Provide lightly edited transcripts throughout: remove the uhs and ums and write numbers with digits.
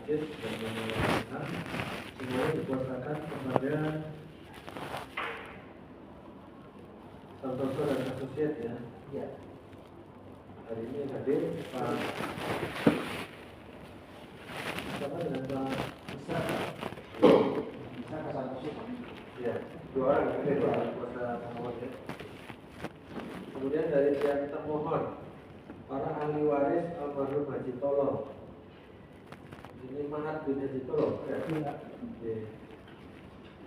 masjid dan bangunan semuanya dikuasakan kepada Santoso dan Asosiat ya. Ya. Hari ini hadir Pak siapa dengan Pak Bisa ke Santoso. ya, dua orang ini dua orang kuasa pemohon ya. Kemudian dari pihak termohon para ahli waris almarhum Haji Tolo. Ini Mahat bin Haji Tolo ya. Oke.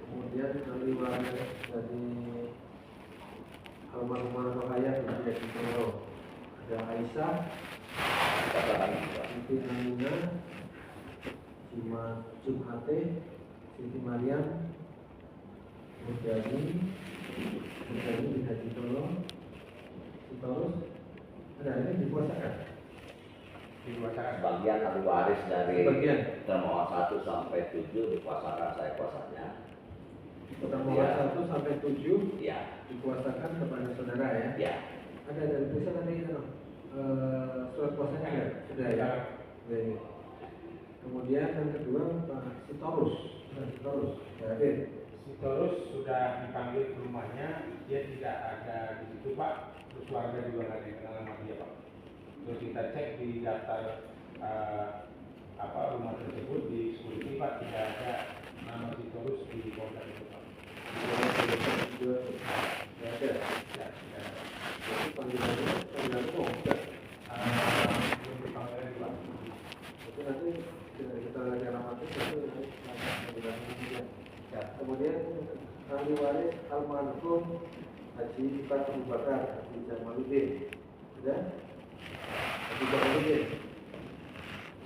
Kemudian ahli waris dari almarhumah Rohayah bin Haji Tolo. Ada Aisyah, Siti Namina, Jumate, Siti Maryam, Mujani bin Haji Tolo. Terus ada ini dikuasakan. Sebagian ahli waris dari Sebagian. termohon 1 sampai 7 dikuasakan saya kuasanya. Termohon 1 sampai 7 Ya. dikuasakan kepada saudara ya. Ya. Ada dari tulisan tadi itu surat kuasanya ada? Sudah ya. Baik. Kemudian yang kedua Pak Sitorus. Hadir. Sitorus sudah dipanggil ke rumahnya, dia tidak ada di situ Pak. Terus warga juga nggak dikenal sama dia Pak. Terus kita cek di daftar rumah tersebut di security Pak, tidak ada nama Sitorus di folder itu Pak. Tidak ada. Ya, tidak ada. Jadi panggilannya belum dipanggil lagi Pak. Jadi nanti kita lagi alamatnya itu panggilannya. Kemudian ahli waris almarhum Haji Ifat Abu Bakar Haji Jamaluddin. Sudah? Haji Jamaluddin.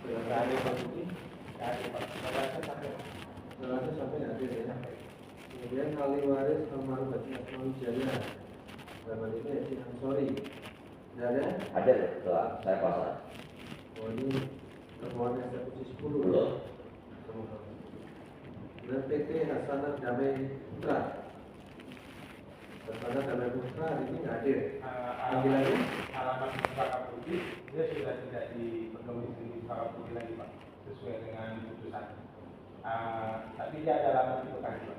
Sudah ada Pak Suci? Ada Pak. Salah sampai hadir ya. Kemudian ahli waris almarhum Haji Asmaul Jaya. Zaman ini Haji Ansori. Sudah ada? Ada setelah saya kuasa. Oh ini termohon eksekusi 10 Belum. Dan PT Hasanah Damai Putra. Hasanah Damai Putra ini nggak hadir. Alamat Pak Kapolri dia sudah tidak diperdomisi Pak Kapolri lagi Pak, sesuai dengan putusan. Tapi dia ada alamat di Bekasi Pak.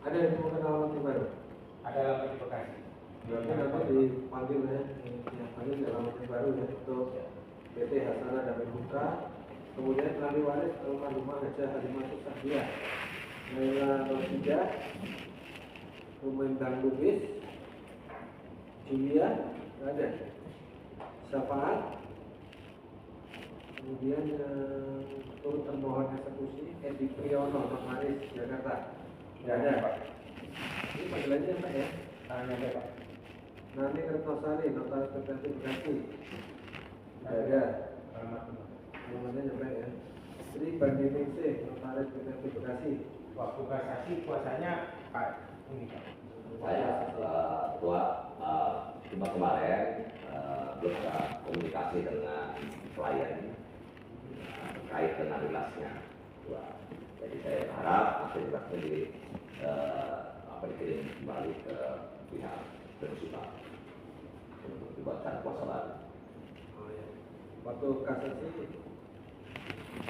Ada yang temukan alamat yang baru. Ada alamat di Bekasi. Berarti nanti dipanggil ya, dipanggil di alamat yang baru ya untuk PT Hasanah Damai Putra. Kemudian ahli waris almarhumah Hajah Halimah Sahdiah, Naila Rosidah, Rumendang Lubis, Julia, ada, Syafaat, kemudian turut termohon eksekusi Edi Priyono, Makaris, Jakarta, tidak ada Pak. Ini panggilannya apa ya? Ada Pak. Nani Kertosari, Notaris Bekasi Bekasi, tidak ada. Alamatnya nyampe ya. Sri Bandiningsih, Notaris Bekasi Bekasi. Waktu kasasi kuasanya Pak ini Pak. Saya ketua cuma kemarin belum ada komunikasi dengan klien terkait dengan lulasnya. Jadi saya berharap hasil lulasnya dikirim kembali ke pihak bersangkutan untuk dibuatkan kuasa baru. Oh ya. Waktu kasasi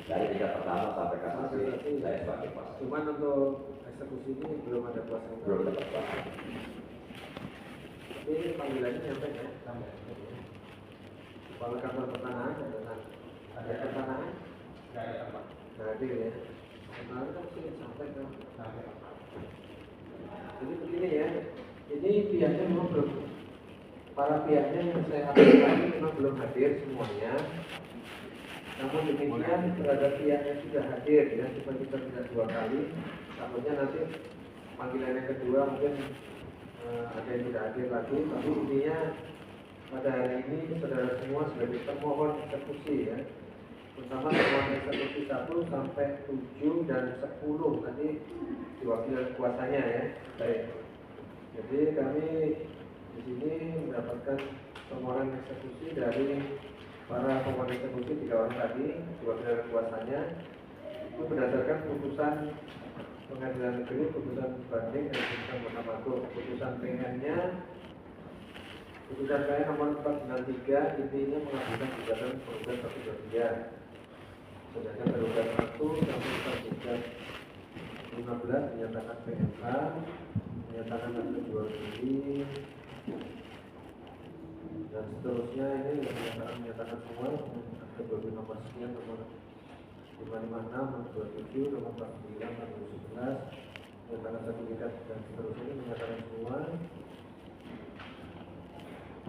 Dari tingkat pertama sampai kasasi saya sebagai kuasa. cuman untuk eksekusi ini belum ada kuasa yang Belum dapat kuasa. Tapi ini panggilannya nyampe ya. Sampai. Kepala kantor pertanahan ada pertanahan Tidak ada tempat. nggak hadir ya. Kemarin kan sih sampai kan. Sampai. Jadi begini ya. Ini pihaknya memang belum. Para pihaknya yang saya tadi memang belum hadir semuanya. Namun demikian terhadap pihak yang sudah hadir ya, supaya kita tidak dua kali. Takutnya nanti panggilan yang kedua mungkin ada yang tidak hadir lagi. Tapi intinya pada hari ini saudara semua sebagai termohon eksekusi ya, terutama termohon eksekusi 1 sampai 7 dan 10 tadi diwakili kuasanya ya. Baik. Jadi kami di sini mendapatkan permohonan eksekusi dari para pemohon eksekusi 3 orang tadi diwakili kuasanya itu berdasarkan putusan pengadilan negeri, putusan banding dan putusan Mahkamah Agung. Putusan PN-nya putusan PN nomor 493 intinya mengajukan gugatan penggugat 123. Sedangkan tergugat 1 sampai tergugat 15 menyatakan PMK, menyatakan ada jual beli, dan seterusnya ini menyatakan semua ada 25 nomor sekian, nomor 556, nomor 27, nomor 49, nomor 11, menyatakan sertifikat dan seterusnya ini menyatakan semua.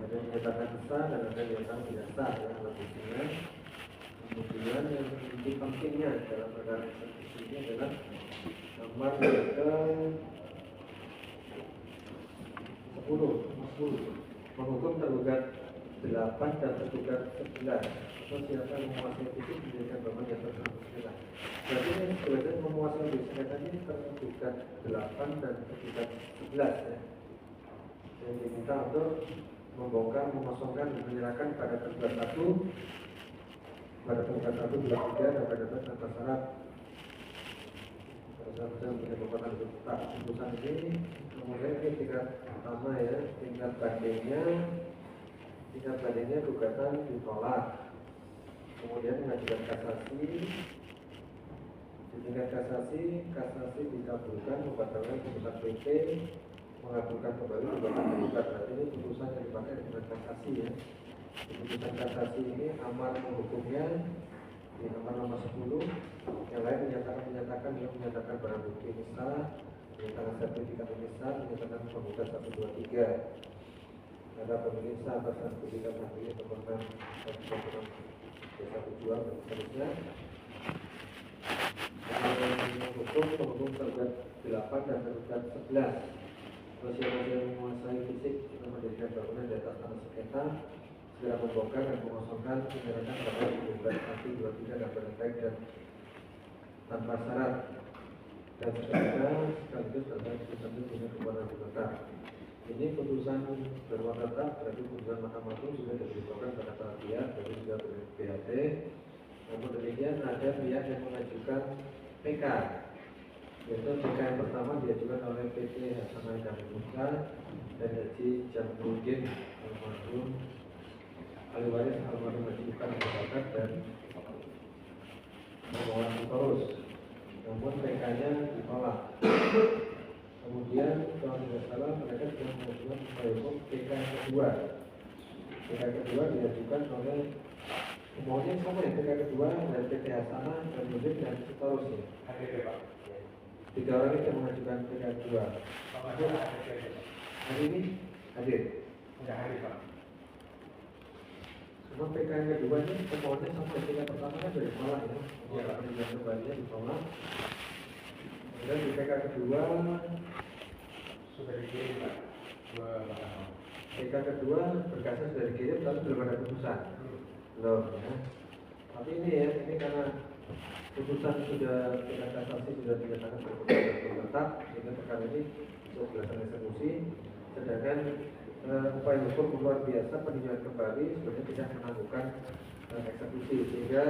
Ada yang menyatakan sah dan ada yang menyatakan tidak sah ya alat buktinya. Kemudian yang inti pentingnya dalam perkara eksekusi ini adalah nomor ke 10 menghukum tergugat 8 dan tergugat 11 atau siapa yang menguasai fisik menjadikan beban yang tersentuh. Berarti ini sebenarnya menguasai fisik tadi tergugat 8 dan tergugat 11 ya. Yang diminta untuk membongkar, mengosongkan dan menyerahkan pada tergugat 1, pada tergugat 1, 2, 3 dan pada tanpa syarat. Saya punya kekuatan untuk tetap putusan ini. Kemudian ini tingkat pertama ya, tingkat bandingnya gugatan ditolak. Kemudian mengajukan kasasi. Di tingkat kasasi dikabulkan, membatalkan putusan PT, mengabulkan kembali gugatan tergugat. Berarti ini putusan yang dipakai dengan kasasi ya. Di putusan kasasi ini amar menghukumnya di amar nomor 10, yang lain menyatakan barang bukti ini sah, menyatakan sertifikat ini sah, menyatakan penggugat 1, 2, 3. Ada pemilik sah atas sertifikat ahli pemenang desa tujuan dan seterusnya. Menghukum tergugat 8 dan tergugat 11. Siapa yang menguasai fisik yang mendirikan bangunan di atas tanah sengketa segera membongkar dan mengosongkan, menyerahkan kepada penggugat 1, 2, 3 dan baik dan tanpa syarat dan seterusnya sekaligus terkait putusan itu dengan kekuatan tetap. Ini putusan berwarna tetap berarti putusan Mahkamah Agung sudah diberikan pada para pihak dari juga BHT. Namun demikian ada pihak yang mengajukan PK. Yaitu PK yang pertama diajukan oleh PT Hasanah Musa dan Haji Jamudin almarhum ahli waris almarhum Haji Bukan Masyarakat dan Muhammad Mutarus. Namun PK-nya ditolak. Kemudian kalau tidak salah mereka sudah mengajukan upaya hukum PK yang kedua. PK kedua diajukan oleh semuanya sama ya, PK kedua dari PT Hasanah dan Mudir dan seterusnya. Hadir Pak. 3 orang ini yang mengajukan PK kedua. Hari ini hadir. Enggak hadir Pak. Cuma PK yang kedua ini semuanya sama PK pertama kan sudah ditolak ya. Iya Pak. Penunjukan kembalinya ditolak. Dan di PK kedua Sudah dikirim Pak. Dua Mahkamah. PK kedua berkasnya sudah dikirim tapi belum ada putusan. Belum ya. Tapi ini ya, ini karena putusan sudah tingkat kasasi sudah dinyatakan berkeputusan tetap, sehingga perkara ini untuk belasan eksekusi. Sedangkan upaya hukum luar biasa peninjauan kembali sebenarnya tidak menangguhkan eksekusi, sehingga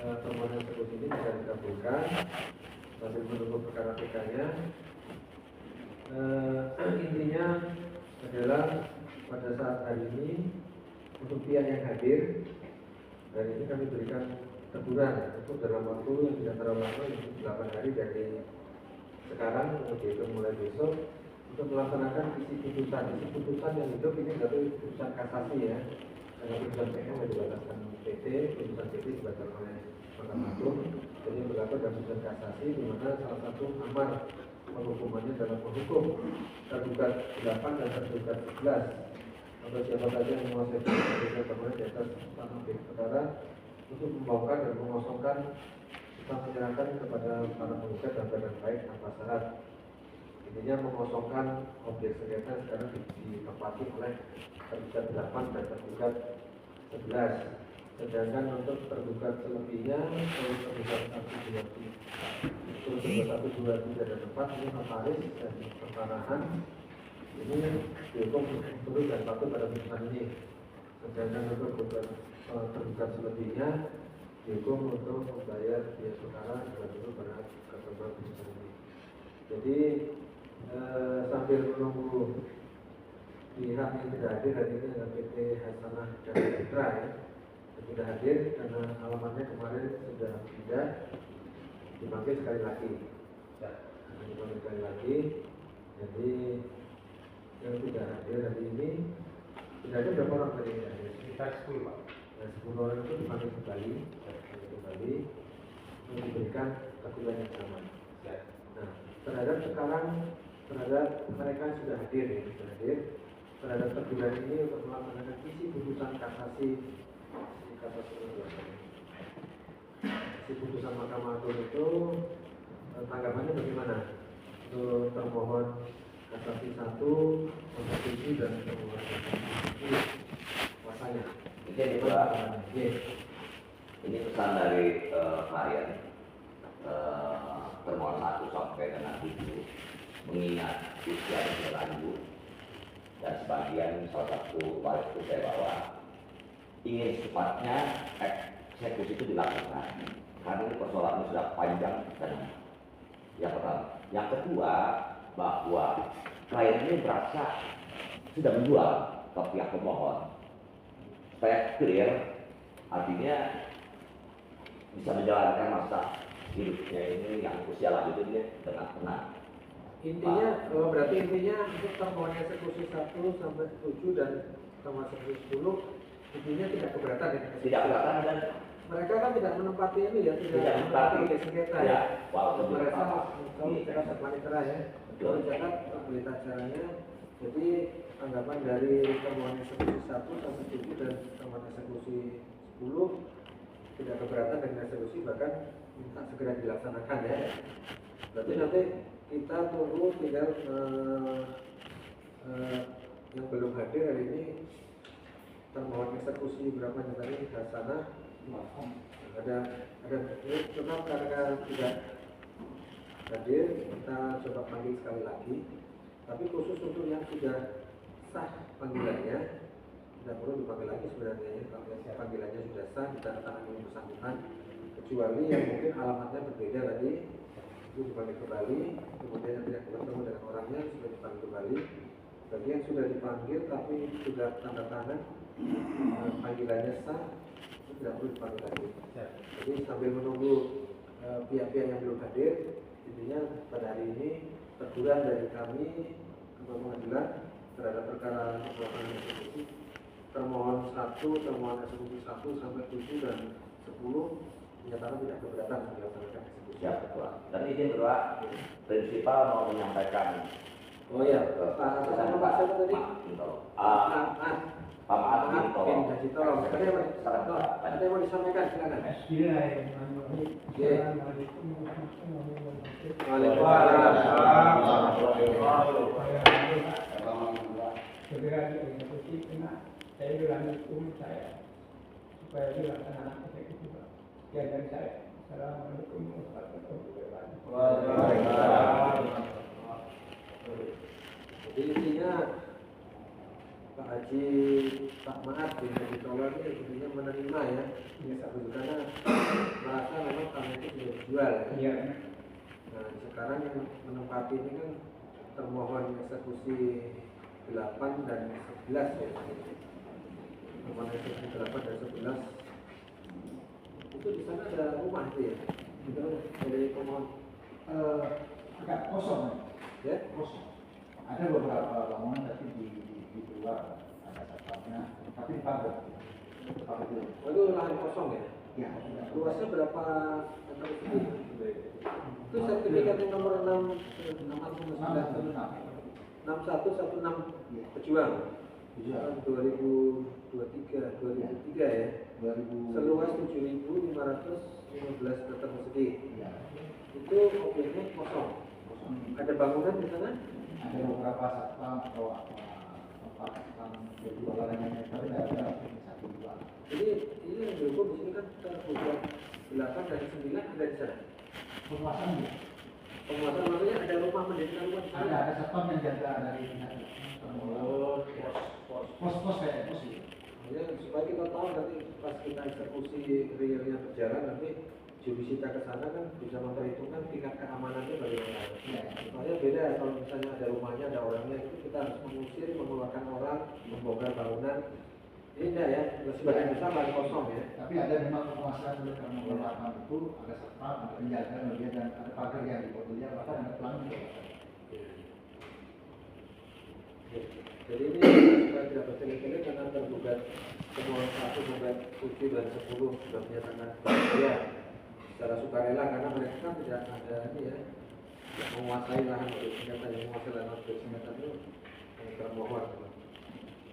permohonan eksekusi ini tidak dikabulkan sambil menunggu perkara PK-nya. Intinya adalah pada saat hari ini untuk pihak yang hadir dan ini kami berikan teguran untuk dalam waktu yang tidak terlalu lama, yaitu 8 hari dari sekarang yaitu mulai besok untuk melaksanakan isi putusan. Isi putusan yang hidup ini dari putusan kasasi ya, karena putusan PN yang dibatalkan PT, putusan PT dibatalkan oleh Mahkamah Agung, jadi berlaku dalam putusan kasasi di mana salah satu amar penghukumannya dalam menghukum tergugat 8 dan tergugat 11 atau siapa saja yang menguasai fisik bangunan di atas tanah perkara untuk membongkar dan mengosongkan serta menyerahkan kepada para penggugat dan badan baik tanpa syarat. Intinya mengosongkan objek sengketa sekarang ditempati oleh tergugat 8 dan tergugat 11. Sedangkan untuk tergugat selebihnya, kalau tergugat 1, 2, 3 dan 4 ini notaris dan pertanahan ini dihukum turut dan patuh pada putusan ini. Sedangkan untuk tergugat selebihnya dihukum untuk membayar biaya perkara sebagai pada ketentuan putusan ini. Jadi sambil menunggu pihak yang tidak hadir hari ini adalah PT Hasanah dan Citra ya. tidak hadir karena alamatnya kemarin sudah pindah, dipanggil sekali lagi. Dipanggil sekali lagi. Jadi yang tidak hadir hari ini, tidak ada berapa orang tadi yang hadir? Sekitar 10 Pak. Nah, 10 orang itu dipanggil kembali untuk diberikan teguran yang sama. Nah, terhadap mereka yang sudah hadir ya, terhadap teguran ini untuk melaksanakan isi putusan kasasi putusan Mahkamah Agung itu tanggapannya bagaimana? Untuk termohon kasasi 1, kasasi 7 dan termohon kasasi 1 kuasanya. Jadi Pak, ini pesan dari klien termohon 1 sampai dengan 7 mengingat usia yang sudah lanjut dan sebagian salah satu waris itu saya bawa ingin secepatnya eksekusi itu dilakukan karena ini persoalannya sudah panjang dan yang pertama. Yang kedua bahwa klien ini merasa sudah menjual ke pihak pemohon supaya clear, artinya bisa menjalankan masa hidupnya ini yang usia lanjut ini dengan tenang. Intinya, berarti intinya untuk termohon eksekusi 1 sampai 7 dan termasuk 10 intinya tidak keberatan ya? Tidak keberatan dan mereka kan tidak menempati ini ya, tidak menempati ide sengketa ya. Walaupun Mereka tidak kalau secara panitera ya, kalau catat berita acaranya. Jadi tanggapan dari termohon eksekusi 1 sampai 7 dan termohon eksekusi 10 tidak keberatan dengan eksekusi, bahkan minta segera dilaksanakan ya. Berarti nanti kita tunggu tinggal yang belum hadir hari ini termohon eksekusi berapa yang tadi Hasanah ada coba karena tidak hadir kita coba panggil sekali lagi, tapi khusus untuk yang sudah sah panggilannya tidak perlu dipanggil lagi sebenarnya ya. Kalau panggilannya sudah sah ditandatangani bersangkutan, kecuali yang mungkin alamatnya berbeda tadi itu dipanggil kembali, kemudian yang tidak bertemu dengan orangnya sudah dipanggil kembali. Bagi yang sudah dipanggil tapi sudah tanda tangan panggilannya sah, itu tidak perlu dipanggil lagi. Jadi sambil menunggu pihak-pihak yang belum hadir, intinya pada hari ini teguran dari kami kepada pengadilan terhadap perkara termohon 1, termohon eksekusi 1 sampai 7 dan 10 menyatakan tidak keberatan dilaksanakan eksekusi. Ya, betul. Dan izin berdua, prinsipal mau menyampaikan. Oh iya, Pak siapa tadi? Pak Maaf Ginto. Tolong. Ada yang mau disampaikan, silakan. Segera dieksekusi karena saya bilang hukum saya supaya dilaksanakan eksekusi Pak. Sekian dari saya. Assalamualaikum warahmatullahi wabarakatuh. Jadi intinya Pak Haji, Pak Maaf bin Haji Tolong ini intinya menerima ya, karena merasa memang tanah itu sudah dijual ya. Iya. Nah sekarang yang menempati ini kan termohon eksekusi 8 dan 11 ya. Termohon eksekusi 8 dan 11 itu di sana ada rumah itu ya. Itu dari pemohon Agak kosong ya. kosong. Ada beberapa bangunan tapi di luar ada satpamnya, tapi dipagar. Oh itu lahan kosong ya? Ya. Luasnya berapa meter persegi? Itu sertifikat yang nomor 6116 Pejuang tahun 2003 ya. 2000 Seluas 7.515 meter persegi. ya. Itu objeknya kosong. Ada bangunan di sana? Ada beberapa satpam atau tempat satpam berjualannya, tapi tidak ada satu dua. Jadi ini yang dihukum di sini kan terbuat 8 dan 9 ada di sana. Penguasaan ya. Penguasaan maksudnya ada rumah mendirikan rumah di sana. Ada satpam yang jaga dari pihak pos kayak pos ya. Ya, supaya kita tahu nanti pas kita eksekusi realnya berjalan nanti jurusita ke sana kan bisa memperhitungkan tingkat keamanannya bagaimana. Ya. Soalnya beda kalau misalnya ada rumahnya, ada orangnya, itu kita harus mengusir, mengeluarkan orang, membongkar bangunan. Ini enggak ya, sebagian besar lahan kosong ya. Tapi ada memang penguasaan oleh karena lapangan itu ada satpam, ada penjaga, kemudian dan ada pagar yang dipotongnya, bahkan ada pelang juga. Jadi ini supaya tidak bertele-tele karena tergugat pemohon 1 sampai 7 dan 10 sudah menyatakan ya secara sukarela karena mereka kan tidak ada ini ya, tidak menguasai lahan objek sengketa, yang menguasai lahan objek sengketa itu yang termohon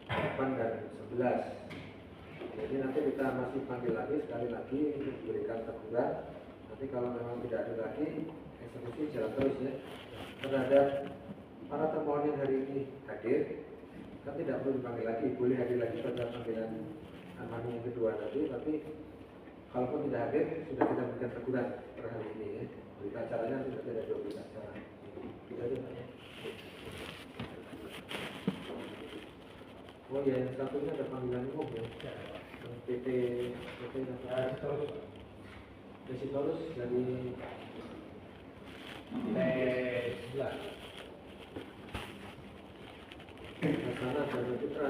8 dan 11. Jadi nanti kita masih panggil lagi sekali lagi untuk diberikan teguran. Nanti kalau memang tidak ada lagi eksekusi jalan terus ya. Terhadap para termohon yang hari ini hadir, kan tidak perlu dipanggil lagi, boleh hadir lagi pada panggilan amani yang kedua nanti. Tapi kalaupun tidak hadir, sudah kita berikan teguran per hari ini ya. Berita acaranya tidak ada 2 berita acara. Kita aja Pak ya. Oh ya, yang satunya ada panggilan umum ya. PT Sitorus dari Hasanah dan Putra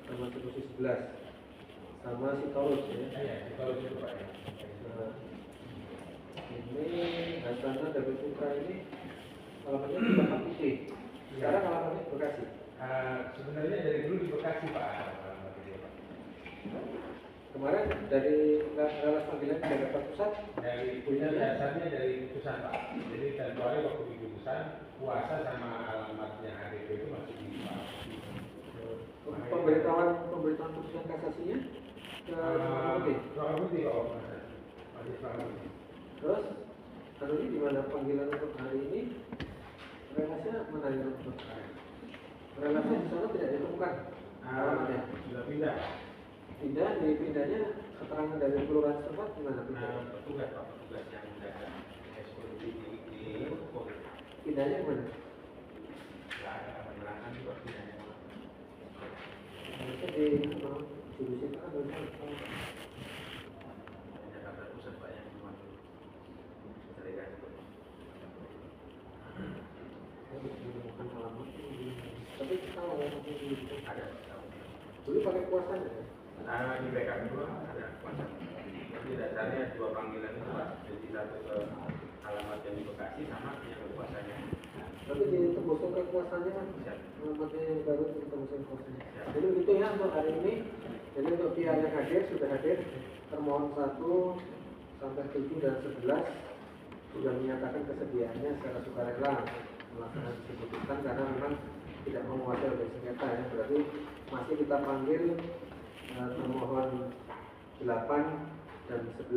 sama Selusi 11 sama Sitorus ya. Nah, ini Hasanah dan Putra ini alamatnya di Bapak Putih. Sekarang alamatnya di Bekasi. Sebenarnya dari dulu di Bekasi Pak. Kemarin dari ralas panggilan tidak dapat pusat. Dari punya dasarnya dari putusan Pak. Jadi Februari waktu di putusan kuasa sama alamatnya HDP itu masih di Pak. Pemberitahuan putusan kasasinya ke Putih. Soal putih Pak. Terus hari ini di mana panggilan untuk hari ini? Relasinya mana yang untuk relasinya di sana tidak ditemukan alamatnya. Sudah pindah. Pindah, dipindahnya keterangan dari kelurahan setempat gimana pindah? Petugas Pak, petugas yang menjaga eksekutif di Pindahnya kemana? nggak ada penjelasan juga pindahnya. Harusnya di jurusi kan Jakarta Pusat Pak yang cuma delegasi. bukan alamat. Tapi kita alamatnya Ada. dulu pakai kuasa ya? Di backup dulu ada kuasa. Tapi dasarnya 2 panggilan itu Pak. Jadi satu ke alamat yang di Bekasi sama yang ke kuasanya. Tapi ditembuskan ke kuasanya kan? Alamatnya yang baru ditembuskan kuasanya. Jadi gitu ya untuk hari ini. Jadi untuk pihak yang hadir sudah hadir. Termohon 1 sampai 7 dan 11 sudah menyatakan kesediaannya secara sukarela melaksanakan keputusan karena memang tidak menguasai objek sengketa ya. Berarti masih kita panggil termohon 8 dan 11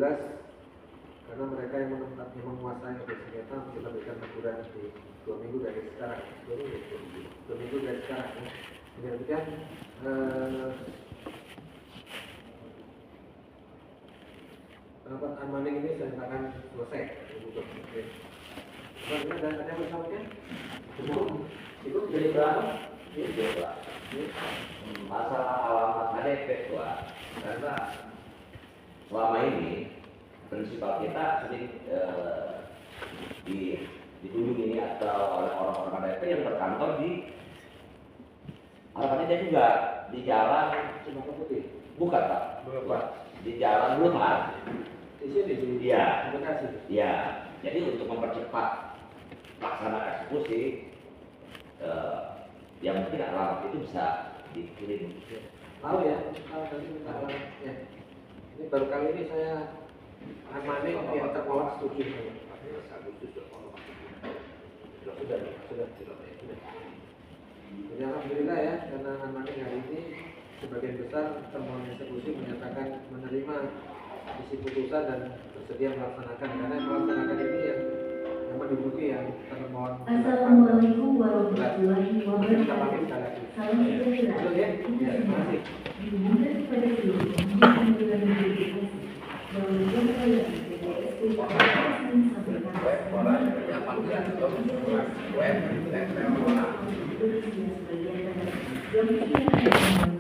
karena mereka yang menguasai objek sengketa untuk kita berikan teguran di 2 minggu dari sekarang. 2 minggu dari sekarang ya. Dengan demikian rapat amaning ini saya akan selesai. Ini ada yang bersahabatnya? Cukup jadi berapa? Masalah alamat HDP Pak, karena selama ini prinsipal kita sering ditunjuk ini atau oleh orang-orang HDP yang berkantor di alamatnya dia juga di jalan Cempaka Putih. bukan Pak, Bukan. di jalan Blumar. Di sini di Iya. Bekasi. Ya, jadi untuk mempercepat pelaksanaan eksekusi, yang mungkin alamat itu bisa dikirim. Tahu ya, tahu nanti minta alamatnya. Ini baru kali ini saya amaning yang terpolak setuju. Sudah. Jadi alhamdulillah ya, karena amaning hari ini sebagian besar termohon eksekusi menyatakan menerima isi putusan dan bersedia melaksanakan karena yang melaksanakan ini yang menduduki yang termohon. Assalamualaikum warahmatullahi Kita panggil wabarakatuh. sekali lagi. Salam sejahtera. Betul ya? Ya, terima kasih. Diumumkan kepada seluruh pengunjung pengadilan negeri Bekasi bahwa jam pelayanan PPSP pada Senin sampai Kamis 9 sebagian pada jam 9